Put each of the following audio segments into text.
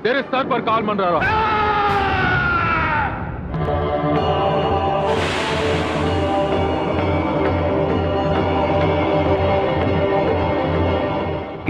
तेरे सर पर काल मंडरा रहा।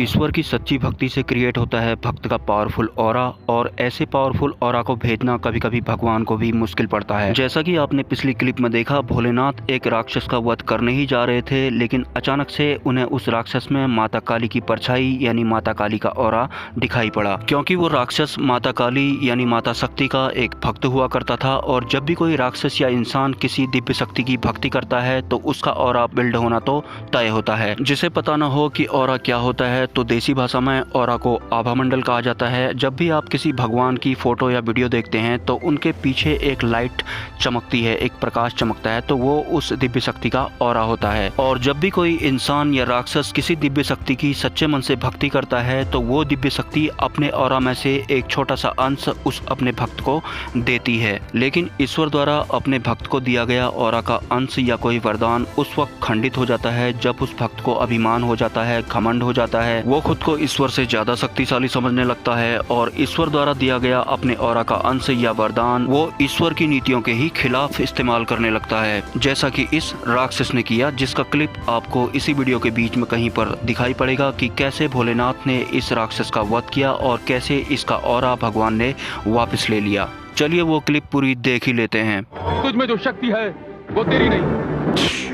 ईश्वर की सच्ची भक्ति से क्रिएट होता है भक्त का पावरफुल ऑरा, और ऐसे पावरफुल ऑरा को भेजना कभी कभी भगवान को भी मुश्किल पड़ता है। जैसा कि आपने पिछली क्लिप में देखा, भोलेनाथ एक राक्षस का वध करने ही जा रहे थे, लेकिन अचानक से उन्हें उस राक्षस में माता काली की परछाई यानी माता काली का ऑरा दिखाई पड़ा, क्योंकि वो राक्षस माता काली यानी माता शक्ति का एक भक्त हुआ करता था। और जब भी कोई राक्षस या इंसान किसी दिव्य शक्ति की भक्ति करता है तो उसका ऑरा बिल्ड होना तो तय होता है। जिसे पता न हो कि ऑरा क्या होता है, तो देसी भाषा में ऑरा को आभा मंडल कहा जाता है। जब भी आप किसी भगवान की फोटो या वीडियो देखते हैं तो उनके पीछे एक लाइट चमकती है, एक प्रकाश चमकता है, तो वो उस दिव्य शक्ति का ऑरा होता है। और जब भी कोई इंसान या राक्षस किसी दिव्य शक्ति की सच्चे मन से भक्ति करता है तो वो दिव्य शक्ति अपने ऑरा में से एक छोटा सा अंश उस अपने भक्त को देती है। लेकिन ईश्वर द्वारा अपने भक्त को दिया गया ऑरा का अंश या कोई वरदान उस वक्त खंडित हो जाता है जब उस भक्त को अभिमान हो जाता है, घमंड हो जाता है, वो खुद को ईश्वर से ज्यादा शक्तिशाली समझने लगता है और ईश्वर द्वारा दिया गया अपने ऑरा का अंश या वरदान वो ईश्वर की नीतियों के ही खिलाफ इस्तेमाल करने लगता है, जैसा कि इस राक्षस ने किया, जिसका क्लिप आपको इसी वीडियो के बीच में कहीं पर दिखाई पड़ेगा कि कैसे भोलेनाथ ने इस राक्षस का वध किया और कैसे इसका ऑरा भगवान ने वापस ले लिया। चलिए वो क्लिप पूरी देख ही लेते हैं। तुझ में जो शक्ति है वो तेरी नहीं।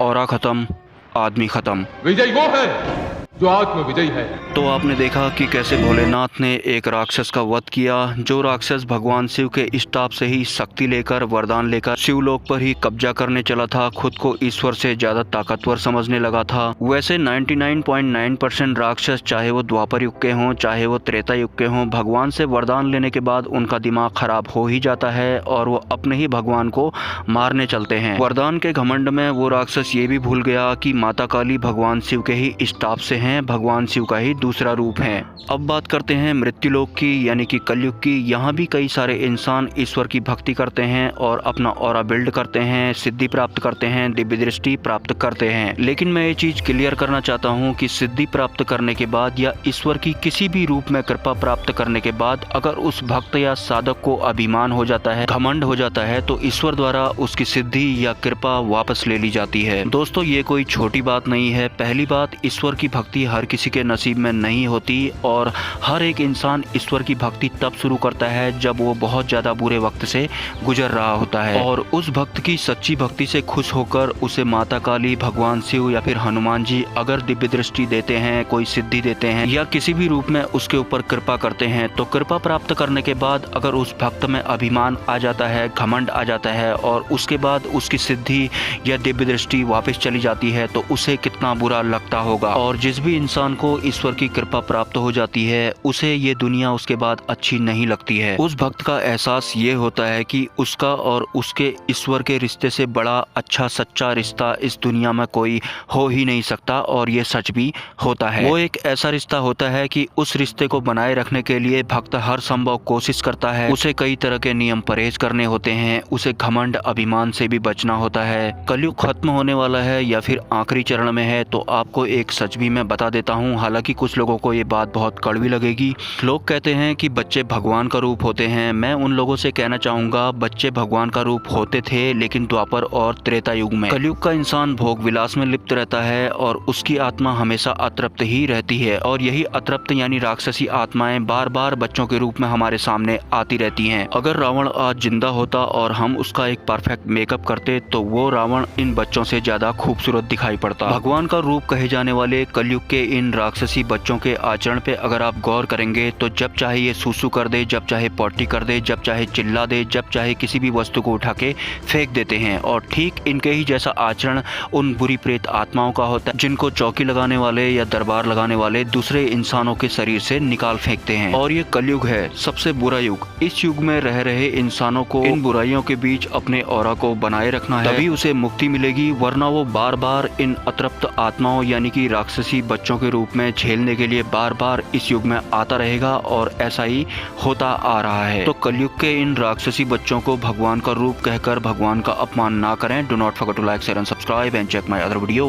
ऑरा खत्म, आदमी खत्म। विजय वो है जो आत्म विजयी है। तो आपने देखा कि कैसे भोलेनाथ ने एक राक्षस का वध किया, जो राक्षस भगवान शिव के स्टाप से ही शक्ति लेकर वरदान लेकर शिवलोक पर ही कब्जा करने चला था, खुद को ईश्वर से ज्यादा ताकतवर समझने लगा था। वैसे 99.9% राक्षस, चाहे वो द्वापर युग के हों चाहे वो त्रेता युग के हों, भगवान से वरदान लेने के बाद उनका दिमाग खराब हो ही जाता है और वो अपने ही भगवान को मारने चलते हैं। वरदान के घमंड में वो राक्षस ये भी भूल गया कि माता काली भगवान शिव के ही स्टाप से हैं, भगवान शिव का ही दूसरा रूप है। अब बात करते हैं मृत्युलोक की यानी कि कलयुग की। यहाँ भी कई सारे इंसान ईश्वर की भक्ति करते हैं और अपना ऑरा बिल्ड करते हैं, सिद्धि प्राप्त करते हैं, दिव्य दृष्टि प्राप्त करते हैं। लेकिन मैं ये चीज क्लियर करना चाहता हूँ कि सिद्धि प्राप्त करने के बाद या ईश्वर की किसी भी रूप में कृपा प्राप्त करने के बाद अगर उस भक्त या साधक को अभिमान हो जाता है, घमंड हो जाता है, तो ईश्वर द्वारा उसकी सिद्धि या कृपा वापस ले ली जाती है। दोस्तों ये कोई छोटी बात नहीं है। पहली बात, ईश्वर की भक्ति हर किसी के नसीब में नहीं होती और हर एक इंसान ईश्वर की भक्ति तब शुरू करता है जब वो बहुत ज्यादा बुरे वक्त से गुजर रहा होता है। और उस भक्त की सच्ची भक्ति से खुश होकर उसे माता काली, भगवान शिव या फिर हनुमान जी अगर दिव्य दृष्टि देते हैं, कोई सिद्धि देते हैं या किसी भी रूप में उसके ऊपर कृपा करते हैं, तो कृपा प्राप्त करने के बाद अगर उस भक्त में अभिमान आ जाता है, घमंड आ जाता है और उसके बाद उसकी सिद्धि या दिव्य दृष्टि वापस चली जाती है, तो उसे कितना बुरा लगता होगा। और जिस भी इंसान को ईश्वर की कृपा प्राप्त हो जाती है उसे ये दुनिया उसके बाद अच्छी नहीं लगती है। उस भक्त का एहसास ये होता है कि उसका और उसके ईश्वर के रिश्ते से बड़ा अच्छा सच्चा रिश्ता इस दुनिया में कोई हो ही नहीं सकता, और ये सच भी होता है। वो एक ऐसा रिश्ता होता है कि उस रिश्ते को बनाए रखने के लिए भक्त हर संभव कोशिश करता है। उसे कई तरह के नियम परहेज करने होते हैं, उसे घमंड अभिमान से भी बचना होता है। कलयुग खत्म होने वाला है या फिर आखिरी चरण में है, तो आपको एक सच भी मैं बता देता हूँ, हालांकि कुछ लोगों को ये बात बहुत कड़वी लगेगी। लोग कहते हैं कि बच्चे भगवान का रूप होते हैं। मैं उन लोगों से कहना चाहूंगा, बच्चे भगवान का रूप होते थे लेकिन द्वापर और त्रेता युग में। कलयुग का इंसान भोग विलास में लिप्त रहता है और उसकी आत्मा हमेशा अतृप्त ही रहती है, और यही अतृप्त यानी राक्षसी आत्माएं बार बार बच्चों के रूप में हमारे सामने आती रहती हैं। अगर रावण आज जिंदा होता और हम उसका एक परफेक्ट मेकअप करते तो वो रावण इन बच्चों से ज्यादा खूबसूरत दिखाई पड़ता। भगवान का रूप कहे जाने वाले कलयुग के इन राक्षसी बच्चों के आचरण पे अगर आप गौर करेंगे तो जब चाहे ये सूसू कर दे, जब चाहे पॉटी कर दे, जब चाहे चिल्ला दे, जब चाहे किसी भी वस्तु को उठा के फेंक देते हैं। और ठीक इनके ही जैसा आचरण उन बुरी प्रेत आत्माओं का होता है जिनको चौकी लगाने वाले या दरबार लगाने वाले दूसरे इंसानों के शरीर से निकाल फेंकते हैं। और ये कलयुग है, सबसे बुरा युग। इस युग में रह रहे इंसानों को इन बुराइयों के बीच अपने ऑरा को बनाए रखना है, तभी उसे मुक्ति मिलेगी, वरना वो बार बार इन अतृप्त आत्माओं यानी कि राक्षसी बच्चों के रूप में झेलने के लिए बार बार इस युग में आता रहेगा, और ऐसा ही होता आ रहा है। तो कलयुग के इन राक्षसी बच्चों को भगवान का रूप कहकर भगवान का अपमान ना करें। Do not forget to like, share and subscribe and check my other video.